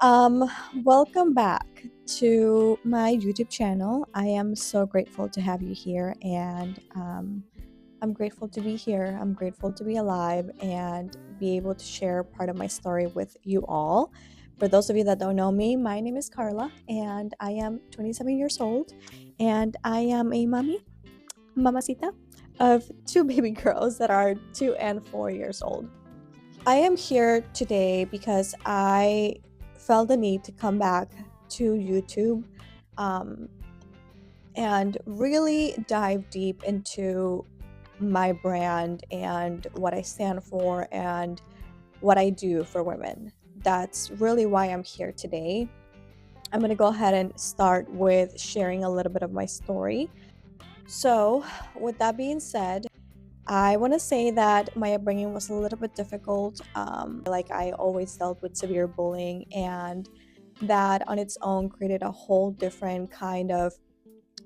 Um, Welcome back to my YouTube channel. I am so grateful to have you here, and I'm grateful to be here. I'm grateful to be alive and be able to share part of my story with you all. For those of you that don't know me, my name is Carla, and I am 27 years old, and I am a mamacita, of two baby girls that are 2 and 4 years old. I am here today because I felt the need to come back to YouTube um, and really dive deep into my brand and what I stand for and what I do for women. That's really why I'm here today. I'm going to go ahead and start with sharing a little bit of my story. So, with that being said, I want to say that my upbringing was a little bit difficult. Like, I always dealt with severe bullying, and that on its own created a whole different kind of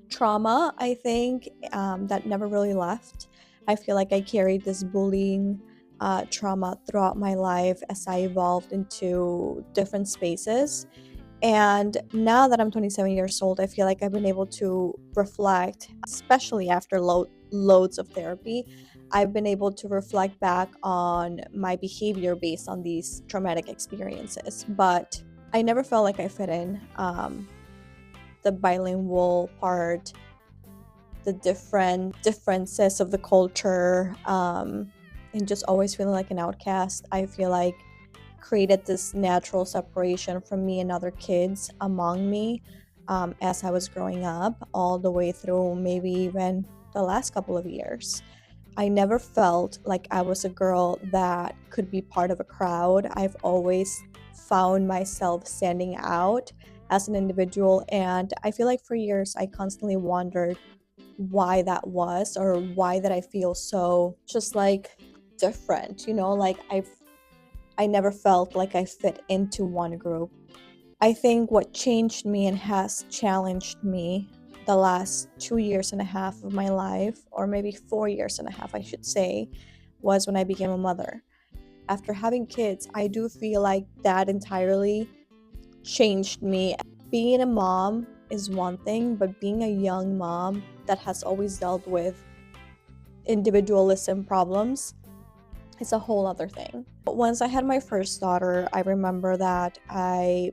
trauma, I think, that never really left. I feel like I carried this bullying trauma throughout my life as I evolved into different spaces. And now that I'm 27 years old, I feel like I've been able to reflect, especially after loads of therapy. I've been able to reflect back on my behavior based on these traumatic experiences. But I never felt like I fit in. The bilingual part, the different differences of the culture, and just always feeling like an outcast, I feel like created this natural separation from me and other kids among me, as I was growing up, all the way through maybe even the last couple of years. I never felt like I was a girl that could be part of a crowd. I've always found myself standing out as an individual, and I feel like for years I constantly wondered why that was, or why that I feel so just like different, like I never felt like I fit into one group. I think what changed me and has challenged me the last 2 years and a half of my life, or maybe 4 years and a half, I should say, was when I became a mother. After having kids, I do feel like that entirely changed me. Being a mom is one thing, but being a young mom that has always dealt with individualism problems is a whole other thing. But once I had my first daughter, I remember that I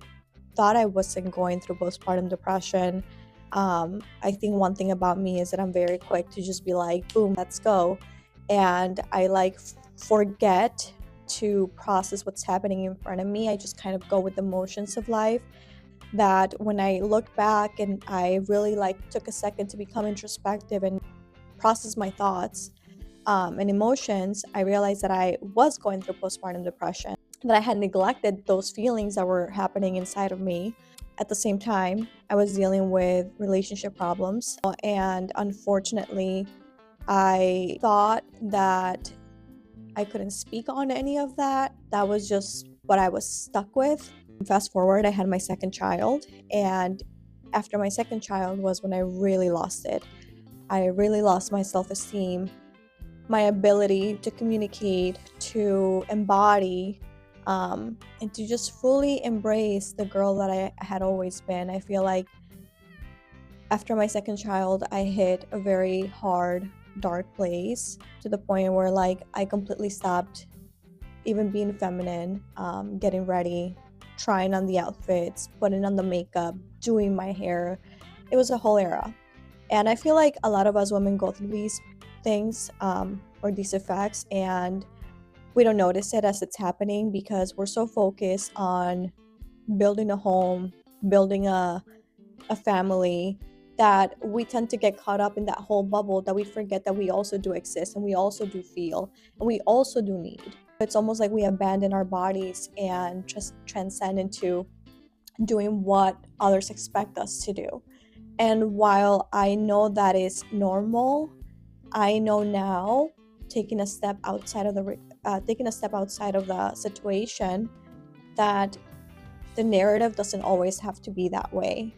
thought I wasn't going through postpartum depression. I think one thing about me is that I'm very quick to just be like, boom, let's go. And I forget to process what's happening in front of me. I just kind of go with the motions of life. That when I look back and I really took a second to become introspective and process my thoughts and emotions, I realized that I was going through postpartum depression, that I had neglected those feelings that were happening inside of me. At the same time, I was dealing with relationship problems, and unfortunately, I thought that I couldn't speak on any of that. That was just what I was stuck with. Fast forward, I had my second child, and after my second child was when I really lost it. I really lost my self-esteem, my ability to communicate, to embody, and to just fully embrace the girl that I had always been. I feel like after my second child, I hit a very hard, dark place, to the point where I completely stopped even being feminine, getting ready, trying on the outfits, putting on the makeup, doing my hair. It was a whole era. And I feel like a lot of us women go through these things, or these effects, and we don't notice it as it's happening because we're so focused on building a home, building a family, that we tend to get caught up in that whole bubble, that we forget that we also do exist, and we also do feel, and we also do need. It's almost like we abandon our bodies and just transcend into doing what others expect us to do. And while I know that is normal, I know now, taking a step outside of the situation, that the narrative doesn't always have to be that way.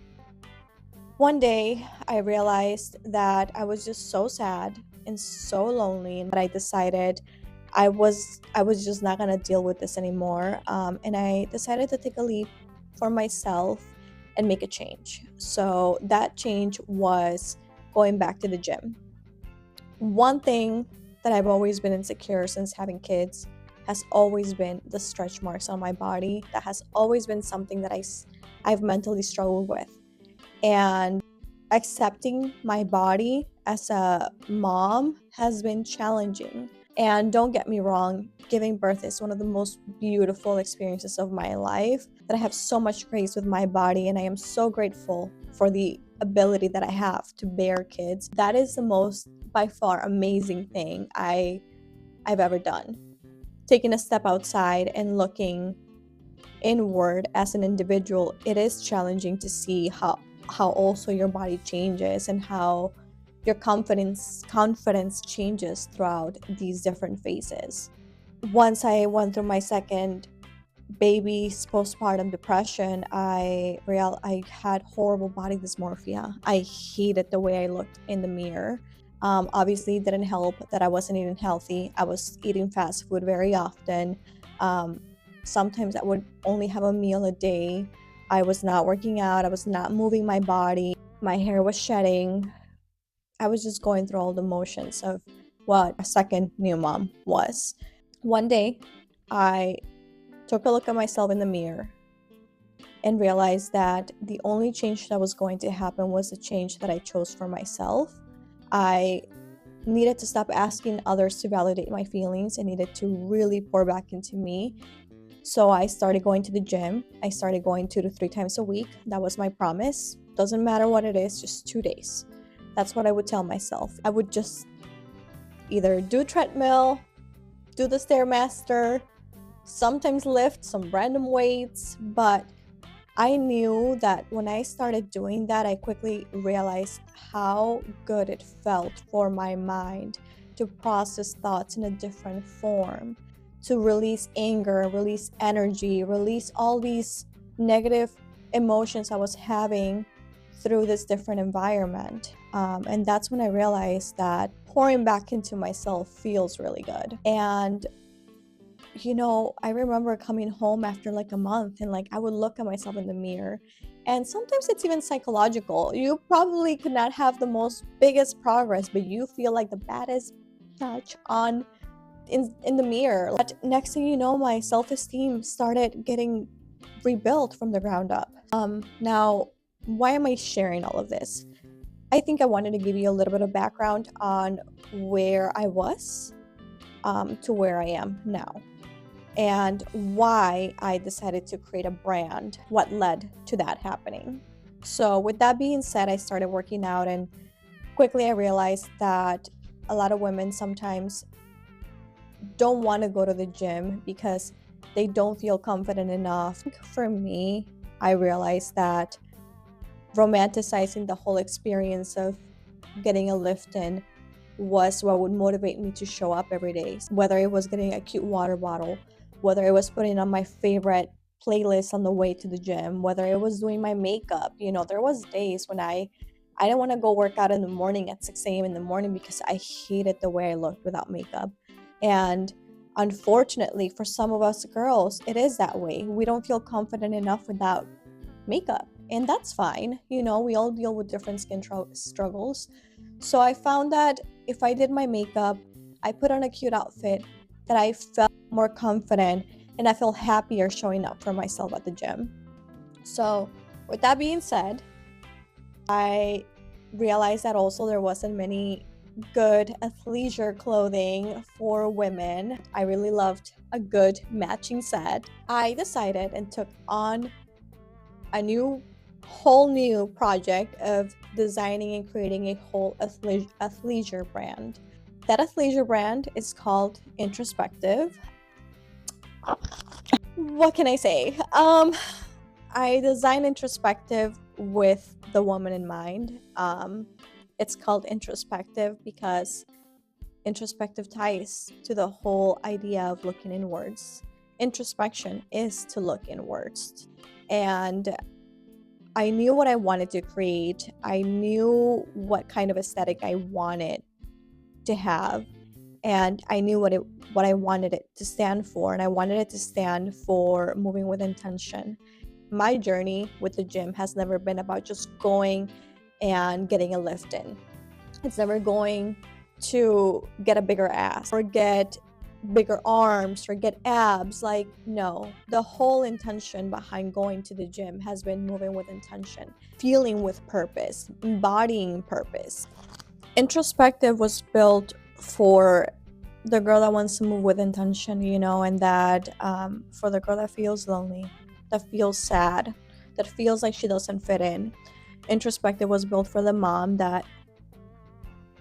One day, I realized that I was just so sad and so lonely, and that I decided I was just not gonna deal with this anymore. And I decided to take a leap. for myself and make a change. So that change was going back to the gym. One thing that I've always been insecure since having kids has always been the stretch marks on my body. That has always been something that I've mentally struggled with. And accepting my body as a mom has been challenging. And don't get me wrong, giving birth is one of the most beautiful experiences of my life, that I have so much grace with my body, and I am so grateful for the ability that I have to bear kids. That is the most, by far, amazing thing I've ever done. Taking a step outside and looking inward as an individual, it is challenging to see how also your body changes and how your confidence changes throughout these different phases. Once I went through my second baby's postpartum depression, I had horrible body dysmorphia. I hated the way I looked in the mirror. Obviously, it didn't help that I wasn't eating healthy. I was eating fast food very often. Sometimes I would only have a meal a day. I was not working out. I was not moving my body. My hair was shedding. I was just going through all the motions of what a second new mom was. One day, I took a look at myself in the mirror and realized that the only change that was going to happen was the change that I chose for myself. I needed to stop asking others to validate my feelings. I needed to really pour back into me. So I started going to the gym. I started going 2 to 3 times a week. That was my promise. Doesn't matter what it is, just 2 days. That's what I would tell myself. I would just either do treadmill, do the Stairmaster, sometimes lift some random weights, but I knew that when I started doing that, I quickly realized how good it felt for my mind to process thoughts in a different form, to release anger, release energy, release all these negative emotions I was having through this different environment. And that's when I realized that pouring back into myself feels really good. And I remember coming home after like a month, and like I would look at myself in the mirror, and sometimes it's even psychological. You probably could not have the most biggest progress, but you feel like the baddest touch on in the mirror. But next thing you know, my self-esteem started getting rebuilt from the ground up. Now, why am I sharing all of this? I think I wanted to give you a little bit of background on where I was to where I am now, and why I decided to create a brand, what led to that happening. So with that being said, I started working out, and quickly I realized that a lot of women sometimes don't want to go to the gym because they don't feel confident enough. For me, I realized that romanticizing the whole experience of getting a lift in was what would motivate me to show up every day. Whether it was getting a cute water bottle, whether it was putting on my favorite playlist on the way to the gym, whether it was doing my makeup. There was days when I didn't want to go work out in the morning at 6 a.m. in the morning because I hated the way I looked without makeup. And unfortunately, for some of us girls, it is that way. We don't feel confident enough without makeup, and that's fine. We all deal with different skin struggles. So I found that if I did my makeup, I put on a cute outfit, that I felt more confident and I felt happier showing up for myself at the gym. So with that being said, I realized that also there wasn't many good athleisure clothing for women. I really loved a good matching set. I decided and took on a whole new project of designing and creating a whole athleisure brand. That athleisure brand is called Introspective. What can I say? I designed Introspective with the woman in mind. It's called Introspective because introspective ties to the whole idea of looking inwards. Introspection is to look inwards. And I knew what I wanted to create. I knew what kind of aesthetic I wanted to have. And I knew what I wanted it to stand for. And I wanted it to stand for moving with intention. my journey with the gym has never been about just going and getting a lift in. It's never going to get a bigger ass or get bigger arms or get abs. Like, no, the whole intention behind going to the gym has been moving with intention, feeling with purpose, embodying purpose. Introspective was built for the girl that wants to move with intention, and that for the girl that feels lonely, that feels sad, that feels like she doesn't fit in. Introspective was built for the mom that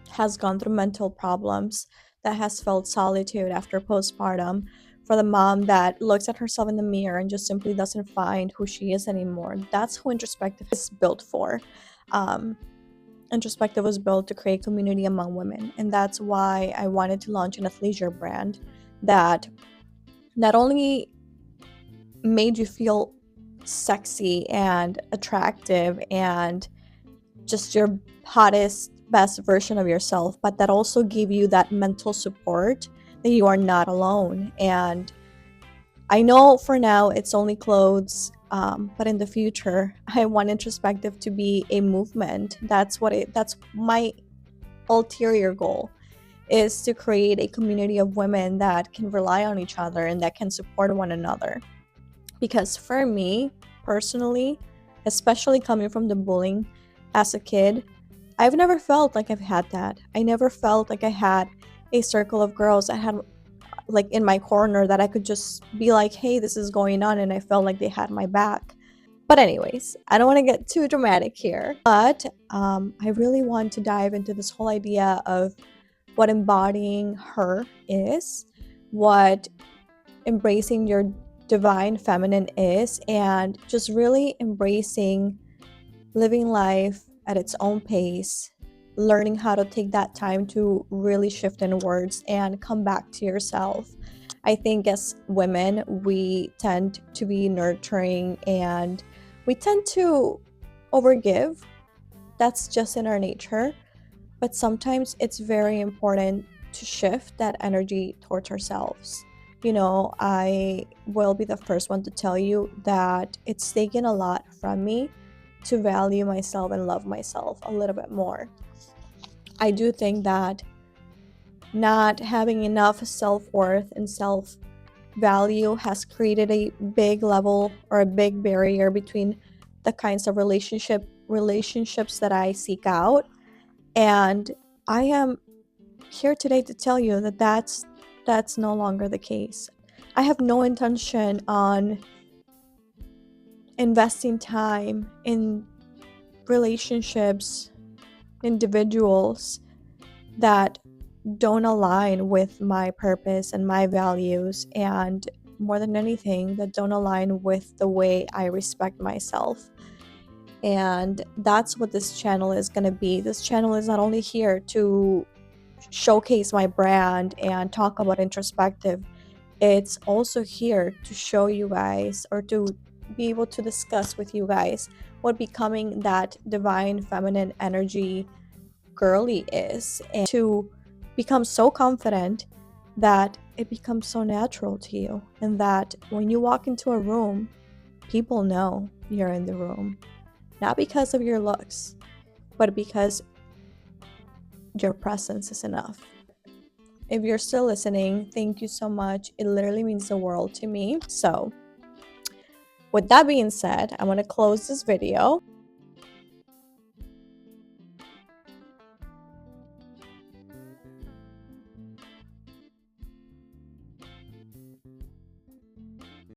has gone through mental problems, that has felt solitude after postpartum, for the mom that looks at herself in the mirror and just simply doesn't find who she is anymore. That's who Introspective is built for. Introspective was built to create community among women, and that's why I wanted to launch an athleisure brand that not only made you feel sexy and attractive and just your hottest, best version of yourself, but that also gave you that mental support that you are not alone. And I know for now it's only clothes, but in the future, I want Introspective to be a movement. That's my ulterior goal, is to create a community of women that can rely on each other and that can support one another. Because for me, personally, especially coming from the bullying as a kid, I've never felt like I've had that. I never felt like I had a circle of girls that had, like, in my corner that I could just be like, hey, this is going on, and I felt like they had my back. But anyways, I don't want to get too dramatic here, but I really want to dive into this whole idea of what embodying her is, what embracing your divine feminine is, and just really embracing living life at its own pace, learning how to take that time to really shift inwards and come back to yourself. I think as women, we tend to be nurturing and we tend to overgive. That's just in our nature. But sometimes it's very important to shift that energy towards ourselves. I will be the first one to tell you that it's taken a lot from me to value myself and love myself a little bit more. I do think that not having enough self-worth and self-value has created a big level or a big barrier between the kinds of relationships that I seek out. And I am here today to tell you that that's no longer the case. I have no intention on investing time in relationships, individuals that don't align with my purpose and my values, and more than anything, that don't align with the way I respect myself. And that's what this channel is going to be. This channel is not only here to showcase my brand and talk about Introspective, it's also here to show you guys, or to be able to discuss with you guys, what becoming that divine feminine energy girly is, and to become so confident that it becomes so natural to you, and that when you walk into a room, people know you're in the room, not because of your looks, but because your presence is enough. If you're still listening, thank you so much. It literally means the world to me. So with that being said, I'm going to close this video.